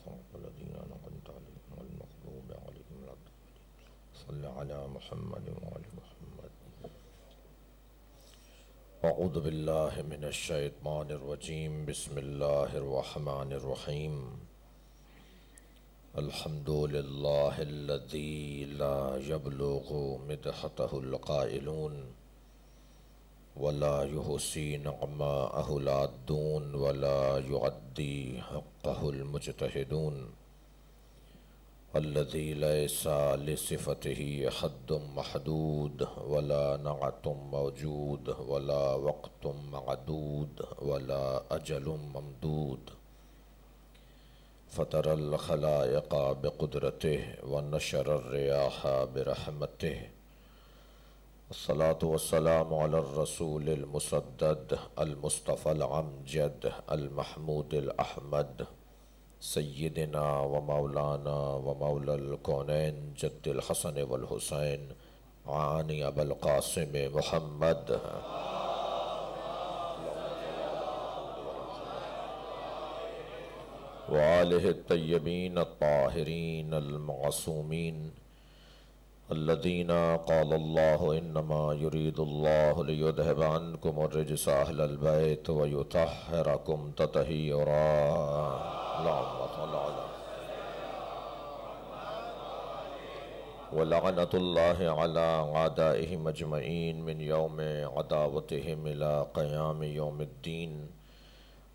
صراط الذين أنعمت عليهم غير المغضوب عليهم ولا الضالين صل على محمد وآل محمد. أعوذ بالله من الشيطان الرجيم. بسم الله الرحمن الرحيم. الحمد لله الذي لا يبلغ مدحته القائلون ولا يحصي نعماءه العادون ولا يعدي حقه المجتهدون الذي ليس لصفته حد محدود ولا نعت موجود ولا وقت معدود ولا أجل ممدود فطر الخلائق بقدرته ونشر الرياح برحمته. الصلاة والسلام على الرسول المسدد المصطفى العمجد المحمود الأحمد سيدنا ومولانا ومولى الكونين جد الحسن والحسين عاني أبا القاسم محمد وآله الطيبين الطاهرين المعصومين الذين قال الله إنما يريد الله ليذهب عنكم الرجس أهل البيت ويطهركم تطهيرا. اللهم صل على ولعنة الله على أعدائهم أجمعين من يوم عداوتهم إلى قيام يوم الدين.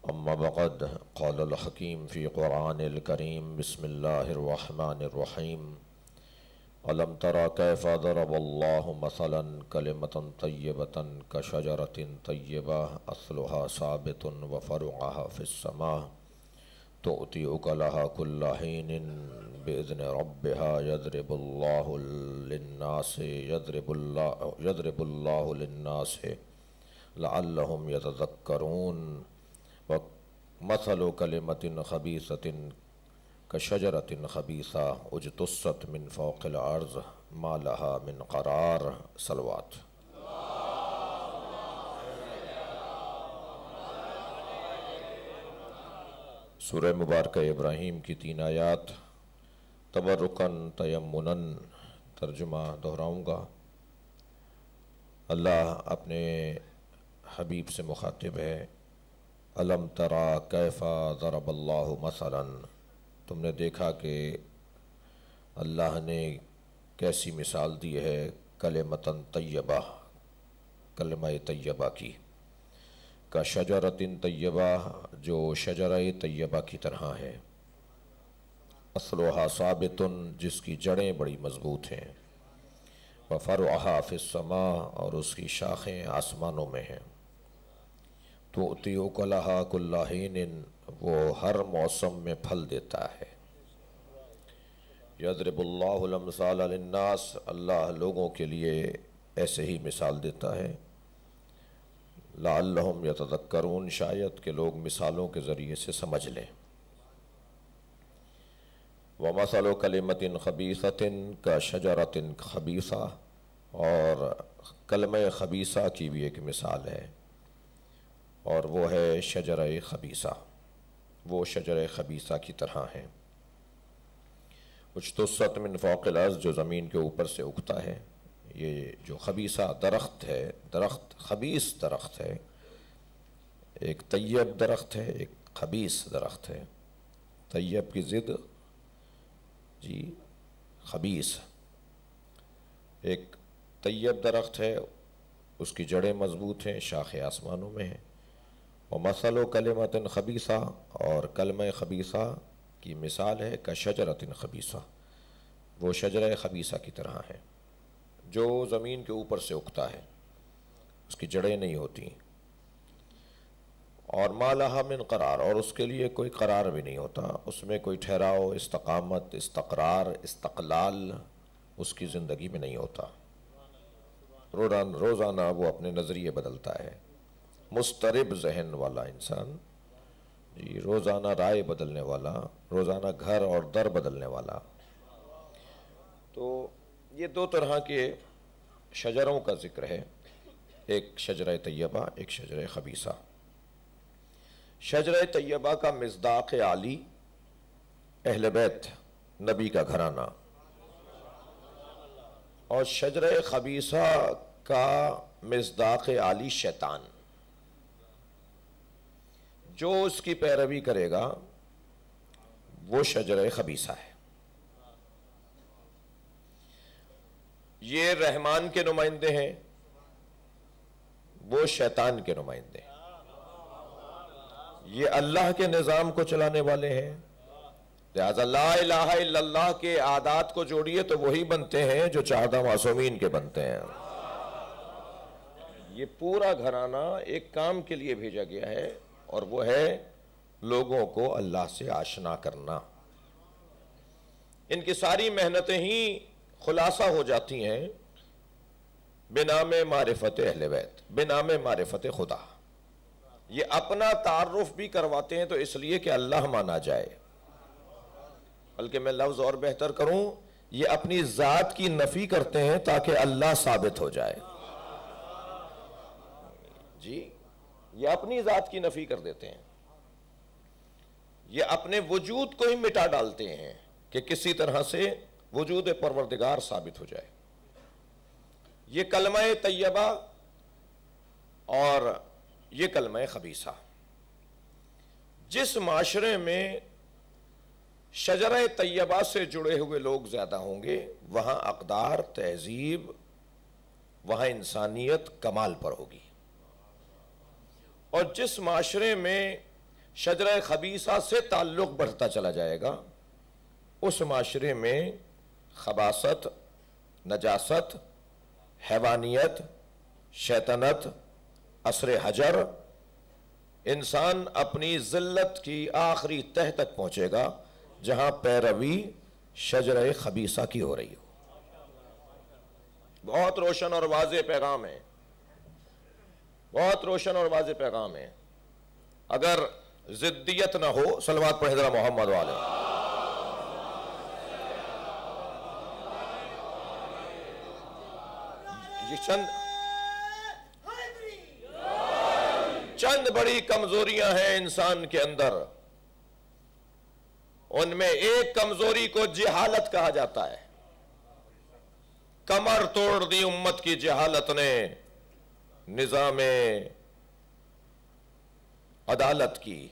أما بعد، قال الحكيم في قرآن الكريم. بسم الله الرحمن الرحيم. ألم ترى كيف ضرب الله مثلا كلمة طيبة كشجرة طيبة أصلها ثابت وفرعها في السماء تؤتي أكلها كل حين بإذن ربها يضرب الله للناس لعلهم يتذكرون. ومثل كلمة خبيثة كشجرة خبيثة اجتثت من فوق الأرض ما لها من قرار. صلوات. سورہ مبارکہ ابراہیم کی 3 آیات تبرکن تیمنن. ترجمہ دہراؤں گا. اللہ اپنے حبیب سے مخاطب ہے. الم ترا کیف ضرب اللہ مثلا. تم نے دیکھا کہ اللہ نے کیسی مثال دی ہے کلمتن طیبہ، کلمہ طیبہ کی. کا شجرۃ طیبہ، جو شجرہ طیبہ کی طرح ہے. اصلها ثابت، جس کی جڑیں بڑی مضبوط ہیں. وفرعها فی السماء، اور اس کی شاخیں آسمانوں میں ہیں. تؤتی اکلها کل حین، وہ ہر موسم میں پھل دیتا ہے. یضرب اللہ الامثال للناس، اللہ لوگوں کے لیے ایسے ہی مثال دیتا ہے. لعلہم یتذکرون، شاید کہ لوگ مثالوں کے ذریعے سے سمجھ لیں. ومثل کلمۃ خبیثۃ کشجرۃ خبیثہ، اور کلمہ خبیثہ کی بھی ایک مثال ہے، اور وہ ہے شجرہ خبیثہ. وہ شجرہ خبیثہ کی طرح ہیں. اجتثت من فوق الارض، جو زمین کے اوپر سے اگتا ہے. یہ جو خبیثہ درخت ہے، درخت خبیث درخت ہے. ایک طیب درخت ہے، ایک خبیث درخت ہے. طیب کی ضد جی خبیث. ایک طیب درخت ہے، اس کی جڑیں مضبوط ہیں، شاخیں آسمانوں میں ہیں. ومثل کلمۃ خبیثہ، اور کلمہ خبیثہ کی مثال ہے کشجرۃ خبیثہ، وہ شجرہ خبیثہ کی طرح ہے جو زمین کے اوپر سے اگتا ہے، اس کی جڑیں نہیں ہوتی. اور ما لہا من قرار، اور اس کے لیے کوئی قرار بھی نہیں ہوتا، اس میں کوئی ٹھہراؤ، استقامت، استقرار، استقلال اس کی زندگی میں نہیں ہوتا. روزانہ وہ اپنے نظریے بدلتا ہے. مسترب ذہن والا انسان، جی روزانہ رائے بدلنے والا، روزانہ گھر اور در بدلنے والا. تو یہ 2 طرح کے شجروں کا ذکر ہے، ایک شجرہ طیبہ، ایک شجرہ خبیثہ. شجرہ طیبہ کا مصداق عالی اہل بیت نبی کا گھرانہ، اور شجرہ خبیثہ کا مصداق عالی شیطان، جو اس کی پیروی کرے گا وہ شجرہ خبیثہ ہے۔ یہ رحمان کے نمائندے ہیں، وہ شیطان کے نمائندے ہیں۔ یہ اللہ کے نظام کو چلانے والے ہیں، لہذا لا الہ الا اللہ کے عادات کو جوڑیے تو وہی بنتے ہیں جو 14 معصومین کے بنتے ہیں۔ یہ پورا گھرانہ ایک کام کے لیے بھیجا گیا ہے، اور وہ ہے لوگوں کو اللہ سے آشنا کرنا۔ ان کی ساری محنتیں ہی خلاصہ ہو جاتی ہیں بنام معرفت اہل بیت، بنام معرفت خدا۔ یہ اپنا تعارف بھی کرواتے ہیں تو اس لیے کہ اللہ مانا جائے، بلکہ میں لفظ اور بہتر کروں، یہ اپنی ذات کی نفی کرتے ہیں تاکہ اللہ ثابت ہو جائے۔ جی، یہ اپنی ذات کی نفی کر دیتے ہیں، یہ اپنے وجود کو ہی مٹا ڈالتے ہیں کہ کسی طرح سے وجود پروردگار ثابت ہو جائے۔ یہ کلمہ طیبہ اور یہ کلمہ خبیثہ، جس معاشرے میں شجرہ طیبہ سے جڑے ہوئے لوگ زیادہ ہوں گے وہاں اقدار، تہذیب، وہاں انسانیت کمال پر ہوگی، اور جس معاشرے میں شجرہ خبیثہ سے تعلق بڑھتا چلا جائے گا اس معاشرے میں خباثت، نجاست، حیوانیت، شیطنت، عصر حجر، انسان اپنی ذلت کی آخری تہ تک پہنچے گا جہاں پیروی شجرہ خبیثہ کی ہو رہی ہو۔ بہت روشن اور واضح پیغام ہے، بہت روشن اور واضح پیغام ہے۔ اگر ضدیت نہ ہو، صلوات پڑھیں ذرا محمد والے۔ یہ چند بڑی کمزوریاں ہیں انسان کے اندر، ان میں ایک کمزوری کو جہالت کہا جاتا ہے۔ کمر توڑ دی امت کی جہالت نے نظام عدالت کی،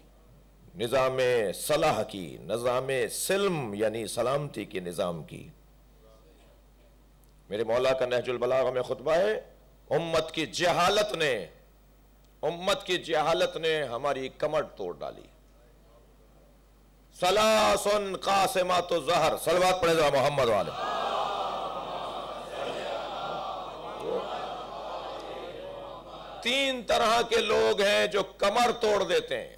نظام صلاح کی، نظام سلم یعنی سلامتی کے نظام کی۔ میرے مولا کا نہج البلاغہ میں خطبہ ہے، امت کی جہالت نے ہماری کمر توڑ ڈالی۔ ثلاثن قاسمات الظہر، صلوات پڑھیں ذرا محمد والے۔ تین طرح کے لوگ ہیں جو کمر توڑ دیتے ہیں،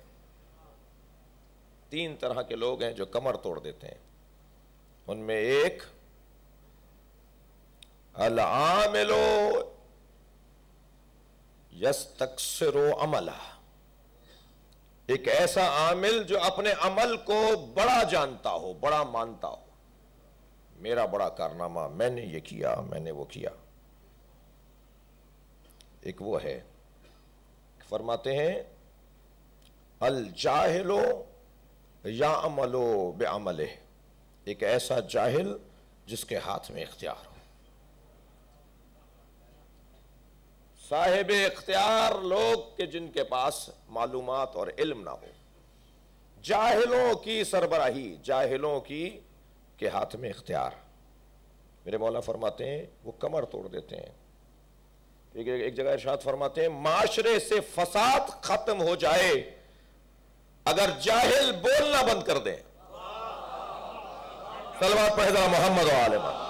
تین طرح کے لوگ ہیں جو کمر توڑ دیتے ہیں۔ ان میں ایک العامل یستکثر عملہ، ایک ایسا عامل جو اپنے عمل کو بڑا جانتا ہو، بڑا مانتا ہو، میرا بڑا کارنامہ، میں نے یہ کیا، میں نے وہ کیا۔ ایک وہ ہے، فرماتے ہیں الجاہل یعمل بعملہ، ایک ایسا جاہل جس کے ہاتھ میں اختیار ہو۔ صاحب اختیار لوگ کہ جن کے پاس معلومات اور علم نہ ہو، جاہلوں کی سربراہی، جاہلوں کی کے ہاتھ میں اختیار۔ میرے مولا فرماتے ہیں وہ کمر توڑ دیتے ہیں۔ ایک جگہ ارشاد فرماتے ہیں معاشرے سے فساد ختم ہو جائے اگر جاہل بولنا بند کر دیں۔ صلوات پڑھیں ذرا محمد و آل محمد۔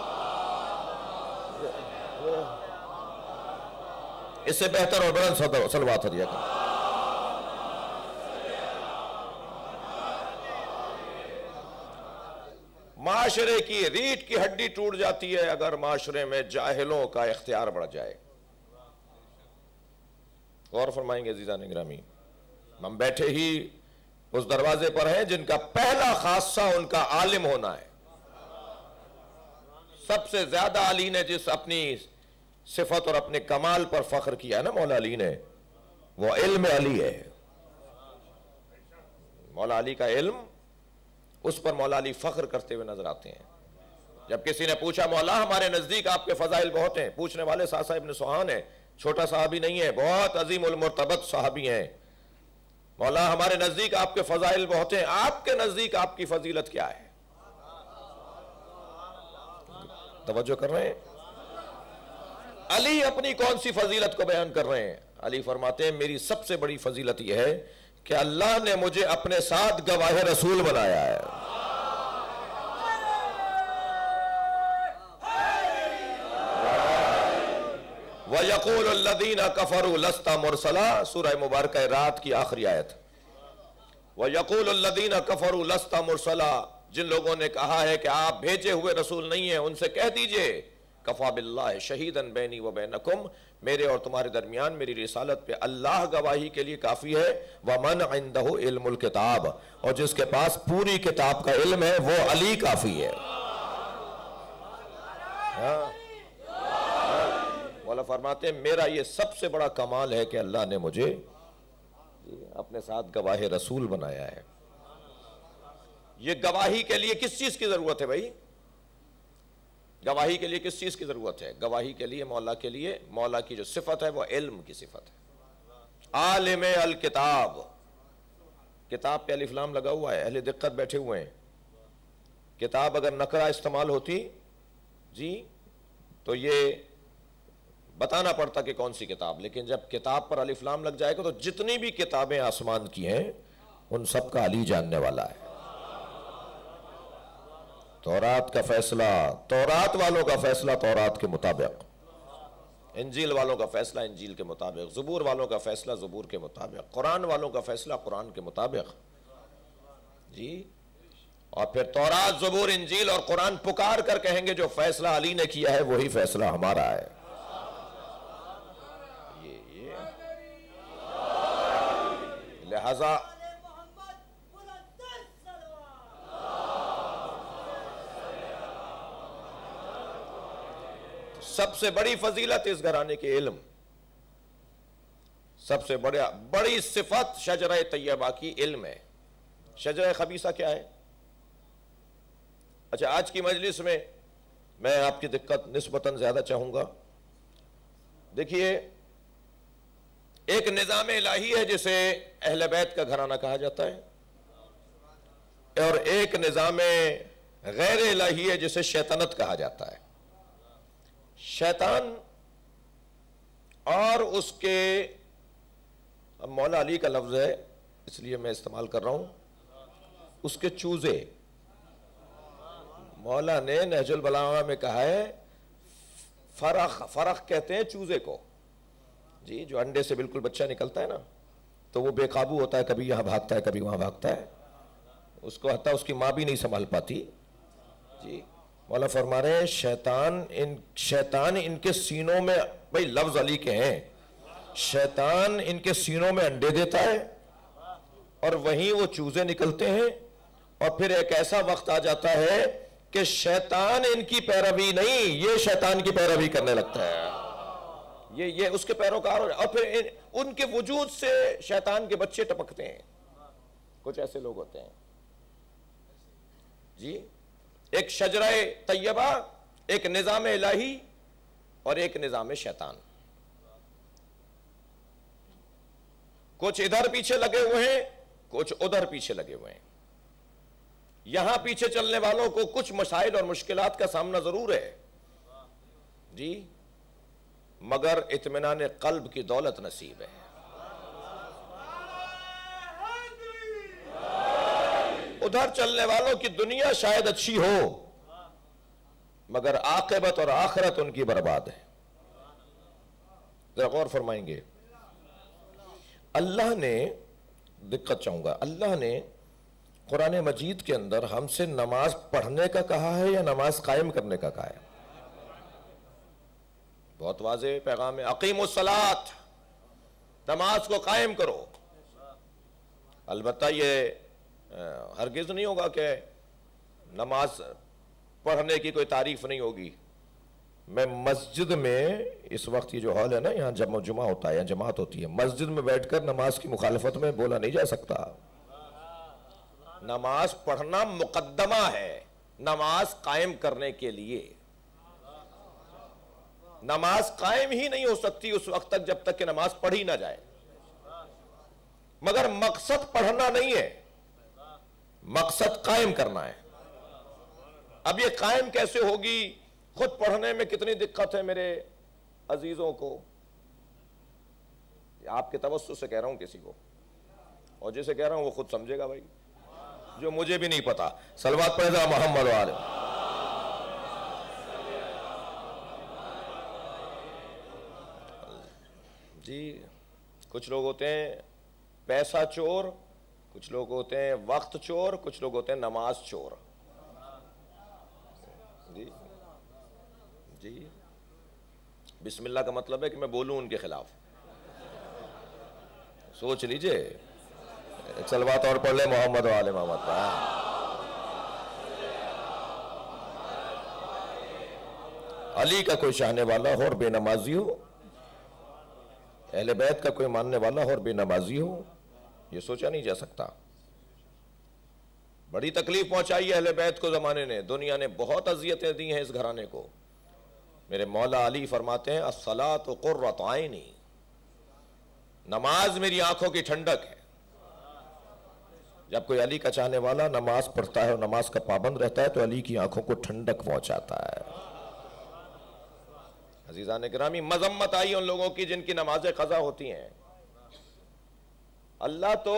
اس سے بہتر اور بلند صلوات دیا کریں۔ معاشرے کی ریڑھ کی ہڈی ٹوٹ جاتی ہے اگر معاشرے میں جاہلوں کا اختیار بڑھ جائے۔ غور فرمائیں گے عزیزان گرامی، ہم بیٹھے ہی اس دروازے پر ہیں جن کا پہلا خاصہ ان کا عالم ہونا ہے۔ سب سے زیادہ علی نے جس اپنی صفت اور اپنے کمال پر فخر کیا ہے نا مولا علی نے، وہ علم علی ہے۔ مولا علی کا علم اس پر مولا علی فخر کرتے ہوئے نظر آتے ہیں۔ جب کسی نے پوچھا مولا ہمارے نزدیک آپ کے فضائل بہت ہیں، پوچھنے والے ساسا ابن سوہان ہیں، چھوٹا صحابی نہیں ہے، بہت عظیم المرتبت صحابی ہیں، مولا ہمارے نزدیک آپ کے فضائل بہت ہیں، آپ کے نزدیک آپ کی فضیلت کیا ہے؟ توجہ کر رہے ہیں؟ علی اپنی کون سی فضیلت کو بیان کر رہے ہیں؟ علی فرماتے ہیں میری سب سے بڑی فضیلت یہ ہے کہ اللہ نے مجھے اپنے ساتھ گواہ رسول بنایا ہے۔ وَيَقُولُ الَّذِينَ كَفَرُوا لَسْتَ مُرْسَلًا، سورہ مبارکہ رات کی آخری آیت۔ وَيَقُولُ الَّذِينَ كَفَرُوا لَسْتَ مُرْسَلًا، جن لوگوں نے کہا ہے کہ آپ بھیجے ہوئے رسول نہیں ہیں، ان سے کہہ دیجئے کَفَى بِاللَّهِ شَهِيدًا بَيْنِي وَبَيْنَكُمْ، میرے اور تمہارے درمیان میری رسالت پہ اللہ گواہی کے لیے کافی ہے۔ وَمَنْ عِنْدَهُ عِلْمُ الْكِتَابِ، اور جس کے پاس پوری کتاب کا علم ہے وہ علی کافی ہے۔ مولا فرماتے ہیں میرا یہ سب سے بڑا کمال ہے کہ اللہ نے مجھے اپنے ساتھ گواہ رسول بنایا ہے۔ یہ گواہی کے لیے کس چیز کی ضرورت ہے بھائی؟ گواہی کے لیے کس چیز کی ضرورت ہے؟ گواہی کے لیے مولا کی جو صفت ہے وہ علم کی صفت ہے۔ عالم الکتاب، کتاب پہ الف لام لگا ہوا ہے، اہل دقت بیٹھے ہوئے ہیں۔ کتاب اگر نکرہ استعمال ہوتی جی تو یہ بتانا پڑتا کہ کون سی کتاب، لیکن جب کتاب پر الف لام لگ جائے گا تو جتنی بھی کتابیں آسمان کی ہیں ان سب کا علی جاننے والا ہے۔ تورات کا فیصلہ تورات والوں کا فیصلہ تورات کے مطابق، انجیل والوں کا فیصلہ انجیل کے مطابق، زبور والوں کا فیصلہ زبور کے مطابق، قرآن والوں کا فیصلہ قرآن کے مطابق جی۔ اور پھر تورات، زبور، انجیل اور قرآن پکار کر کہیں گے جو فیصلہ علی نے کیا ہے وہی فیصلہ ہمارا ہے۔ لہذا سب سے بڑی فضیلت اس گھرانے کے علم، سب سے بڑی صفت شجرہ طیبہ کی علم ہے۔ شجرہ خبیثہ کیا ہے؟ اچھا آج کی مجلس میں میں آپ کی دقت نسبتاً زیادہ چاہوں گا۔ دیکھیے ایک نظام الہی ہے جسے اہل بیت کا گھرانہ کہا جاتا ہے، اور ایک نظام غیر الہی ہے جسے شیطنت کہا جاتا ہے۔ شیطان اور اس کے، اب مولا علی کا لفظ ہے اس لیے میں استعمال کر رہا ہوں، اس کے چوزے، مولا نے نہج البلاغہ میں کہا ہے فرخ کہتے ہیں چوزے کو جی، جو انڈے سے بالکل بچہ نکلتا ہے نا تو وہ بے قابو ہوتا ہے، کبھی یہاں بھاگتا ہے کبھی وہاں بھاگتا ہے، اس کو حتیٰ اس کی ماں بھی نہیں سنبھال پاتی جی۔ مولا فرما رہے ہیں شیطان ان کے سینوں میں، بھئی لفظ علی کے ہیں، شیطان ان کے سینوں میں انڈے دیتا ہے اور وہیں وہ چوزے نکلتے ہیں، اور پھر ایک ایسا وقت آ جاتا ہے کہ شیطان ان کی پیروی نہیں، یہ شیطان کی پیروی کرنے لگتا ہے، یہ اس کے پیروکار، اور پھر ان کے وجود سے شیطان کے بچے ٹپکتے ہیں۔ کچھ ایسے لوگ ہوتے ہیں جی۔ ایک شجرہ طیبہ، ایک نظام الہی اور ایک نظام شیطان، کچھ ادھر پیچھے لگے ہوئے ہیں کچھ ادھر پیچھے لگے ہوئے ہیں۔ یہاں پیچھے چلنے والوں کو کچھ مسائل اور مشکلات کا سامنا ضرور ہے جی، مگر اطمینان قلب کی دولت نصیب ہے۔ ادھر چلنے والوں کی دنیا شاید اچھی ہو مگر عاقبت اور آخرت ان کی برباد ہے۔ ذرا غور فرمائیں گے، اللہ نے، دقت چاہوں گا، اللہ نے قرآن مجید کے اندر ہم سے نماز پڑھنے کا کہا ہے یا نماز قائم کرنے کا کہا ہے؟ بہت واضح پیغام ہے، اقیموا الصلاۃ، نماز کو قائم کرو۔ البتہ یہ ہرگز نہیں ہوگا کہ نماز پڑھنے کی کوئی تعریف نہیں ہوگی۔ میں مسجد میں اس وقت یہ جو ہال ہے نا، یہاں جمعہ ہوتا ہے یا جماعت ہوتی ہے، مسجد میں بیٹھ کر نماز کی مخالفت میں بولا نہیں جا سکتا، نماز پڑھنا مقدمہ ہے نماز قائم کرنے کے لیے. نماز قائم ہی نہیں ہو سکتی اس وقت تک جب تک کہ نماز پڑھی نہ جائے. مگر مقصد پڑھنا نہیں ہے، مقصد قائم کرنا ہے. اب یہ قائم کیسے ہوگی؟ خود پڑھنے میں کتنی دقت ہے میرے عزیزوں کو. آپ کے توسط سے کہہ رہا ہوں کسی کو، اور جسے کہہ رہا ہوں وہ خود سمجھے گا بھائی، جو مجھے بھی نہیں پتا. صلوات پڑھیں ذرا محمد و آل. جی کچھ لوگ ہوتے ہیں پیسہ چور، کچھ لوگ ہوتے ہیں وقت چور، کچھ لوگ ہوتے ہیں نماز چور. جی جی بسم اللہ کا مطلب ہے کہ میں بولوں ان کے خلاف. سوچ لیجئے. صلوات اور پڑھ لیں محمد و آل محمد. علی کا کوئی چاہنے والا ہو اور بے نمازی ہو، اہل بیت کا کوئی ماننے والا ہو اور بے نمازی ہو، یہ سوچا نہیں جا سکتا. بڑی تکلیف پہنچائی ہے اہل بیت کو زمانے نے، دنیا نے بہت اذیتیں دی ہیں اس گھرانے کو. میرے مولا علی فرماتے ہیں الصلاۃ قرۃ عینی، نماز میری آنکھوں کی ٹھنڈک ہے. جب کوئی علی کا چاہنے والا نماز پڑھتا ہے اور نماز کا پابند رہتا ہے تو علی کی آنکھوں کو ٹھنڈک پہنچاتا ہے. عزیزان گرامی، مذمت آئی ان لوگوں کی جن کی نمازیں قضا ہوتی ہیں. اللہ تو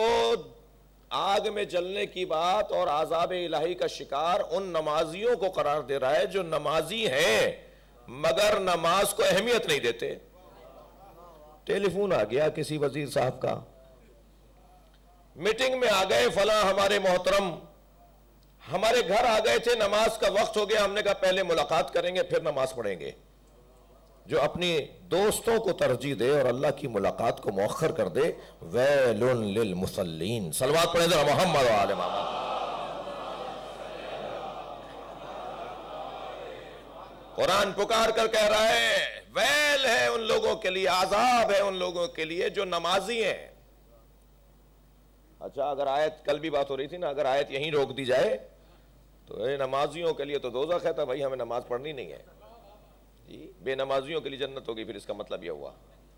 آگ میں جلنے کی بات اور عذاب الہی کا شکار ان نمازیوں کو قرار دے رہا ہے جو نمازی ہیں مگر نماز کو اہمیت نہیں دیتے. ٹیلی فون آ گیا کسی وزیر صاحب کا، میٹنگ میں آ گئے فلاں ہمارے محترم، ہمارے گھر آ گئے تھے، نماز کا وقت ہو گیا، ہم نے کہا پہلے ملاقات کریں گے پھر نماز پڑھیں گے. جو اپنی دوستوں کو ترجیح دے اور اللہ کی ملاقات کو مؤخر کر دے، ویل للمصلین. صلوات پڑھیں ذرا محمد و آل محمد. قرآن پکار کر کہہ رہا ہے ویل ہے ان لوگوں کے لیے، عذاب ہے ان لوگوں کے لیے جو نمازی ہیں. اچھا اگر آیت، کل بھی بات ہو رہی تھی نا، اگر آیت یہیں روک دی جائے تو اے نمازیوں کے لیے تو دوزخ ہے، تو بھائی ہمیں نماز پڑھنی نہیں ہے. جی بے نمازیوں کے لیے جنت ہوگی، پھر اس کا مطلب یہ ہوا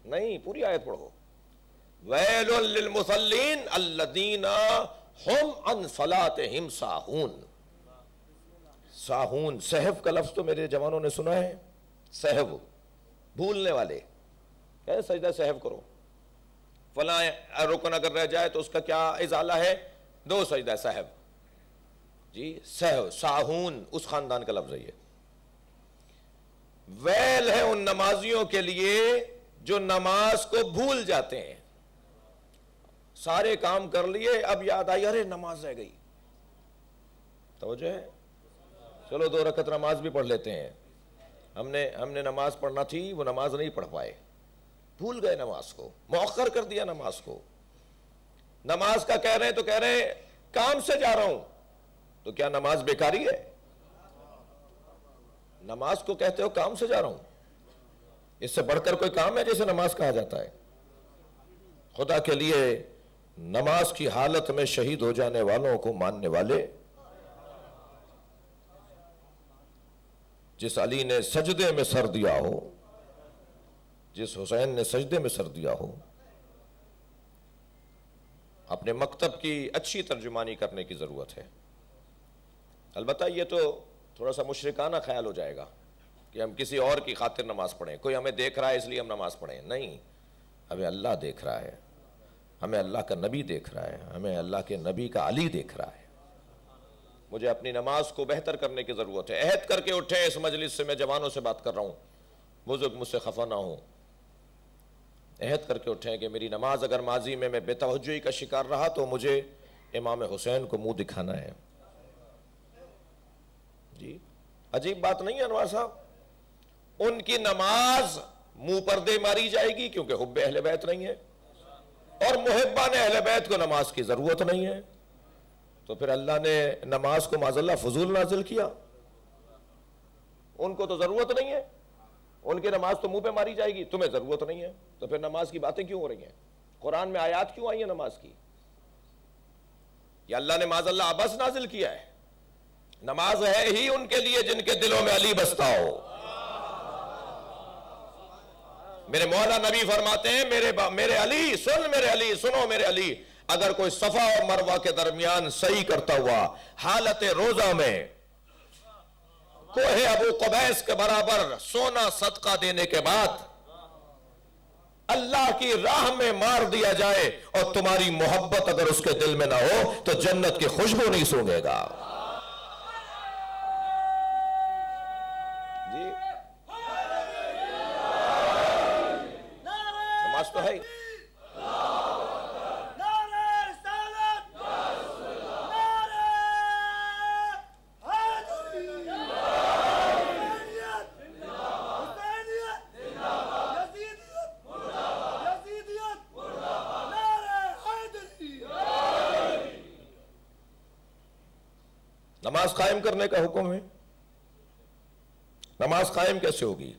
نہیں. پوری آیت پڑھو. ویل للمصلین الذین هم عن صلاتهم ساہون. ساہون، سہو کا لفظ تو میرے جوانوں نے سنا ہے. سہو، بھولنے والے. کہ سجدہ سہو کرو، فلاں رکن اگر رہ جائے تو اس کا کیا ازالہ ہے؟ 2 سجدہ سہو. جی سہو، ساہون اس خاندان کا لفظ ہے یہ. ویل ہے ان نمازیوں کے لیے جو نماز کو بھول جاتے ہیں. سارے کام کر لیے، اب یاد آئی ارے نماز رہ گئی. توجہ ہے؟ چلو 2 رکعت نماز بھی پڑھ لیتے ہیں. ہم نے نماز پڑھنا تھی، وہ نماز نہیں پڑھ پائے، بھول گئے نماز کو، مؤخر کر دیا نماز کو. نماز کا کہہ رہے ہیں تو کہہ رہے ہیں کام سے جا رہا ہوں، تو کیا نماز بیکاری ہے؟ نماز کو کہتے ہو کام سے جا رہا ہوں، اس سے بڑھ کر کوئی کام ہے جیسے نماز کہا جاتا ہے؟ خدا کے لیے نماز کی حالت میں شہید ہو جانے والوں کو ماننے والے، جس علی نے سجدے میں سر دیا ہو، جس حسین نے سجدے میں سر دیا ہو، اپنے مکتب کی اچھی ترجمانی کرنے کی ضرورت ہے. البتہ یہ تو تھوڑا سا مشرکانہ خیال ہو جائے گا کہ ہم کسی اور کی خاطر نماز پڑھیں، کوئی ہمیں دیکھ رہا ہے اس لیے ہم نماز پڑھیں. نہیں، ہمیں اللہ دیکھ رہا ہے، ہمیں اللہ کا نبی دیکھ رہا ہے، ہمیں اللہ کے نبی کا علی دیکھ رہا ہے. مجھے اپنی نماز کو بہتر کرنے کی ضرورت ہے. عہد کر کے اٹھیں اس مجلس سے، میں جوانوں سے بات کر رہا ہوں، بزرگ مجھ سے خفا نہ ہوں. عہد کر کے اٹھیں کہ میری نماز اگر ماضی میں بے توجہی کا شکار رہا تو مجھے امام حسین کو منہ دکھانا ہے. جی عجیب بات نہیں ہے انوار صاحب؟ ان کی نماز منہ پردے ماری جائے گی کیونکہ حب اہل بیت نہیں ہے، اور محبان اہل بیت کو نماز کی ضرورت نہیں ہے. تو پھر اللہ نے نماز کو معاذ اللہ فضول نازل کیا. ان کو تو ضرورت نہیں ہے، ان کی نماز تو منہ پہ ماری جائے گی، تمہیں ضرورت نہیں ہے، تو پھر نماز کی باتیں کیوں ہو رہی ہیں؟ قرآن میں آیات کیوں آئی ہیں نماز کی؟ یہ اللہ نے معاذ اللہ عبث نازل کیا ہے؟ نماز ہے ہی ان کے لیے جن کے دلوں میں علی بستا ہو۔ میرے مولا نبی فرماتے ہیں میرے علی سن، میرے علی سنو، میرے علی اگر کوئی صفا اور مروہ کے درمیان سعی کرتا ہوا حالت روزہ میں کوہ ابو قبیس کے برابر سونا صدقہ دینے کے بعد اللہ کی راہ میں مار دیا جائے اور تمہاری محبت اگر اس کے دل میں نہ ہو تو جنت کی خوشبو نہیں سونگے گا۔ جی نماز تو ہے نماز قائم کرنے کا حکم ہے۔ نماز قائم کیسے ہوگی؟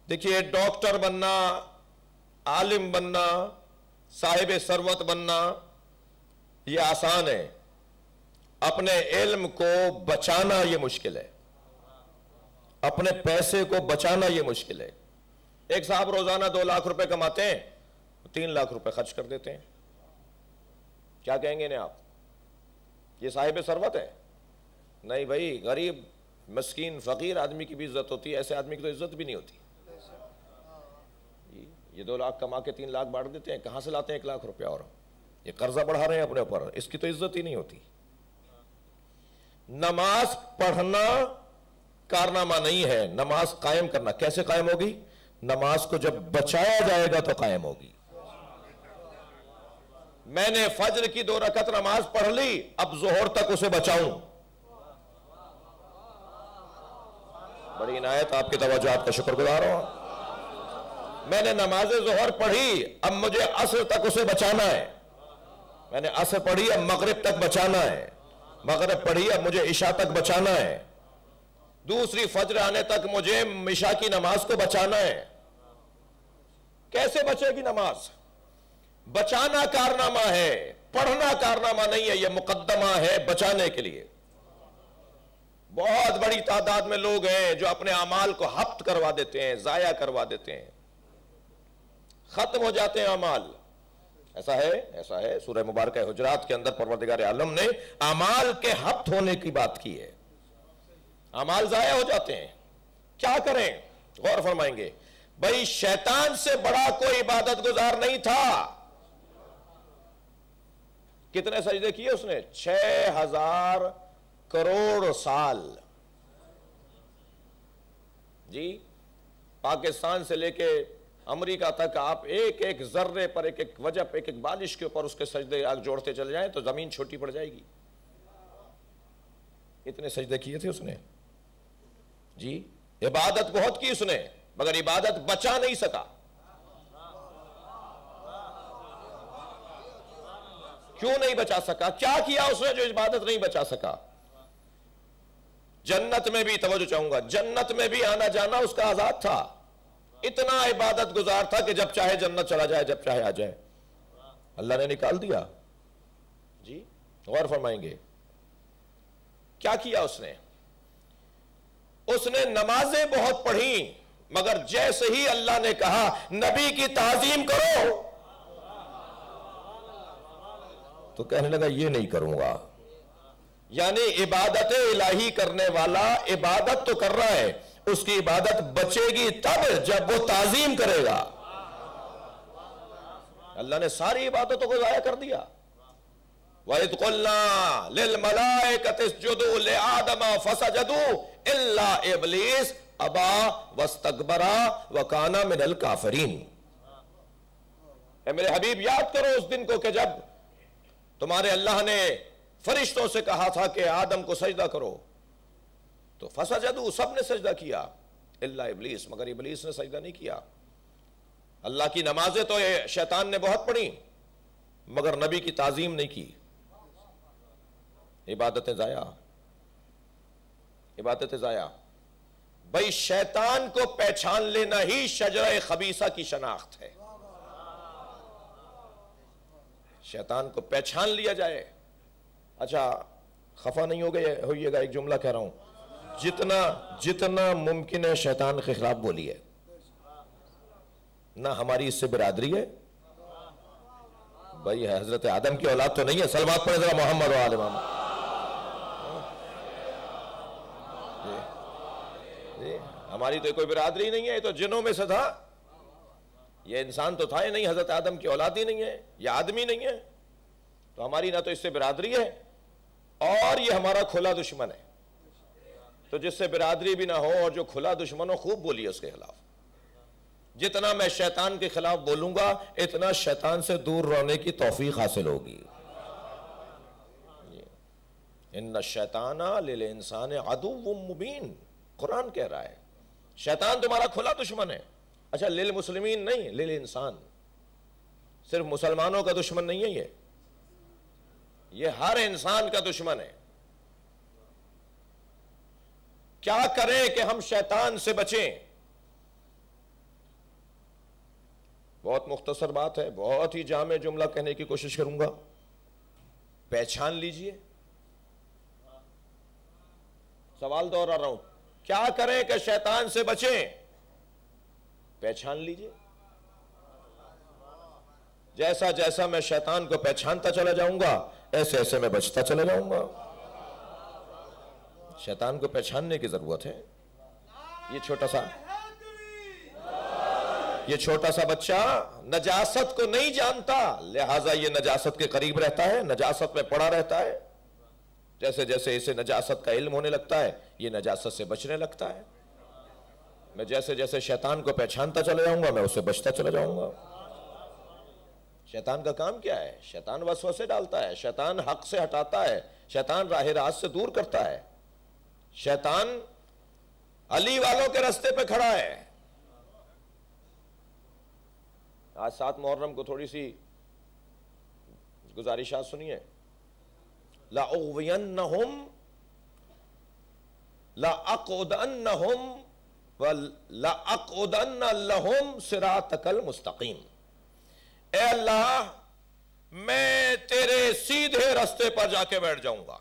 دیکھیے، ڈاکٹر بننا، عالم بننا، صاحب ثروت بننا یہ آسان ہے، اپنے علم کو بچانا یہ مشکل ہے، اپنے پیسے کو بچانا یہ مشکل ہے۔ ایک صاحب روزانہ 2 لاکھ روپے کماتے ہیں، 3 لاکھ روپے خرچ کر دیتے ہیں، کیا کہیں گے انہیں آپ؟ یہ صاحب ثروت ہے؟ نہیں بھائی، غریب مسکین فقیر آدمی کی بھی عزت ہوتی ہے، ایسے آدمی کی تو عزت بھی نہیں ہوتی۔ یہ 2 لاکھ کما کے 3 لاکھ بانٹ دیتے ہیں، کہاں سے لاتے ہیں 1 لاکھ روپیہ؟ اور یہ قرضہ بڑھا رہے ہیں اپنے اوپر، اس کی تو عزت ہی نہیں ہوتی۔ نماز پڑھنا کارنامہ نہیں ہے، نماز قائم کرنا۔ کیسے قائم ہوگی؟ نماز کو جب بچایا جائے گا تو قائم ہوگی۔ میں نے فجر کی 2 رکعت نماز پڑھ لی، اب ظہر تک اسے بچاؤں۔ بڑی عنایت، آپ کی توجہات کا شکر گزار ہوں۔ میں نے نماز ظہر پڑھی، اب مجھے عصر تک اسے بچانا ہے۔ میں نے عصر پڑھی، اب مغرب تک بچانا ہے۔ مغرب پڑھی، اب مجھے عشاء تک بچانا ہے۔ دوسری فجر آنے تک مجھے عشاء کی نماز کو بچانا ہے۔ کیسے بچے گی نماز؟ بچانا کارنامہ ہے، پڑھنا کارنامہ نہیں ہے، یہ مقدمہ ہے بچانے کے لیے۔ بہت بڑی تعداد میں لوگ ہیں جو اپنے اعمال کو ہفت کروا دیتے ہیں، ضائع کروا دیتے ہیں، ختم ہو جاتے ہیں اعمال۔ ایسا ہے سورہ مبارکہ حجرات کے اندر پروردگار عالم نے اعمال کے ہفت ہونے کی بات کی ہے، اعمال ضائع ہو جاتے ہیں۔ کیا کریں؟ غور فرمائیں گے۔ بھائی شیطان سے بڑا کوئی عبادت گزار نہیں تھا۔ کتنے سجدے کیے اس نے؟ 6000 کروڑ سال۔ جی، پاکستان سے لے کے امریکہ تک آپ ایک ایک ذرے پر، ایک ایک وجب، ایک ایک بالش کے اوپر اس کے سجدے آگ جوڑتے چلے جائیں تو زمین چھوٹی پڑ جائے گی۔ اتنے سجدے کیے تھے اس نے۔ جی، عبادت بہت کی اس نے، مگر عبادت بچا نہیں سکا۔ کیوں نہیں بچا سکا؟ کیا کیا اس نے جو عبادت نہیں بچا سکا؟ جنت میں بھی، توجہ چاہوں گا، جنت میں بھی آنا جانا اس کا آزاد تھا۔ اتنا عبادت گزار تھا کہ جب چاہے جنت چلا جائے، جب چاہے آ جائے۔ اللہ نے نکال دیا۔ جی، غور فرمائیں گے کیا کیا اس نے؟ اس نے نمازیں بہت پڑھی، مگر جیسے ہی اللہ نے کہا نبی کی تعظیم کرو تو کہنے لگا یہ نہیں کروں گا۔ یعنی عبادت الہی کرنے والا عبادت تو کر رہا ہے، اس کی عبادت بچے گی تب جب وہ تعظیم کرے گا۔ اللہ نے ساری عبادتوں کو ضائع کر دیا۔ وَإِذْ قُلْنَا لِلْمَلَائِكَةِ اسْجُدُوا لِآدَمَ فَسَجَدُوا إِلَّا إِبْلِيسَ أَبَىٰ وَاسْتَكْبَرَ وَكَانَ مِنَ الْكَافِرِينَ۔ اے میرے حبیب، یاد کرو اس دن کو کہ جب تمہارے اللہ نے فرشتوں سے کہا تھا کہ آدم کو سجدہ کرو، تو فسجدوا، سب نے سجدہ کیا، الا ابلیس، مگر ابلیس نے سجدہ نہیں کیا۔ اللہ کی نمازیں تو شیطان نے بہت پڑھی، مگر نبی کی تعظیم نہیں کی۔ عبادتیں ضائع، عبادتیں ضائع۔ بھائی شیطان کو پہچان لینا ہی شجرہ خبیثہ کی شناخت ہے۔ شیطان کو پہچان لیا جائے. اچھا خفا نہیں ہوئیے گا، ایک جملہ کہہ رہا ہوں، جتنا ممکن ہے شیطان کے خلاف بولیے. نہ ہماری اس سے برادری ہے، بھائی حضرت آدم کی اولاد تو نہیں ہے. سلوات پڑھیں ذرا محمد و آل محمد. ہماری تو کوئی برادری نہیں ہے، یہ تو جنوں میں سے تھا. یہ انسان تو تھا ہی نہیں، حضرت آدم کی اولاد ہی نہیں ہے، یہ آدمی نہیں ہے، تو ہماری نہ تو اس سے برادری ہے اور یہ ہمارا کھلا دشمن ہے. تو جس سے برادری بھی نہ ہو اور جو کھلا دشمن ہو، خوب بولیے اس کے خلاف. جتنا میں شیطان کے خلاف بولوں گا اتنا شیطان سے دور رہنے کی توفیق حاصل ہوگی. ان الشیطان للانسان عدو مبین، قرآن کہہ رہا ہے شیطان تمہارا کھلا دشمن ہے. اچھا للمسلمین نہیں، للانسان. صرف مسلمانوں کا دشمن نہیں ہے یہ ہر انسان کا دشمن ہے. کیا کریں کہ ہم شیطان سے بچیں؟ بہت مختصر بات ہے، بہت ہی جامع جملہ کہنے کی کوشش کروں گا. پہچان لیجئے. سوال دوہرا رہا ہوں، کیا کریں کہ شیطان سے بچیں؟ پہچان لیجئے. جیسا جیسا میں شیطان کو پہچانتا چلا جاؤں گا ایسے ایسے میں بچتا چلا جاؤں گا. شیطان کو پہچاننے کی ضرورت ہے. یہ چھوٹا سا بچہ نجاست کو نہیں جانتا، لہٰذا یہ نجاست کے قریب رہتا ہے، نجاست میں پڑا رہتا ہے. جیسے جیسے اسے نجاست کا علم ہونے لگتا ہے یہ نجاست سے بچنے لگتا ہے. میں جیسے جیسے شیطان کو پہچانتا چلا جاؤں گا میں اسے بچتا چلا جاؤں گا. شیطان کا کام کیا ہے؟ شیطان وسوسے ڈالتا ہے، شیطان حق سے ہٹاتا ہے، شیطان راہ راست سے دور کرتا ہے. شیطان علی والوں کے راستے پہ کھڑا ہے. آج 7 محرم کو تھوڑی سی گزارشات سنیے. لَأُغْوِيَنَّهُمْ لَأَقْعُدَنَّهُمْ وَلَأَقْعُدَنَّ لَهُمْ صِرَاطَكَ الْمُسْتَقِيمِ. اے اللہ میں تیرے سیدھے راستے پر جا کے بیٹھ جاؤں گا.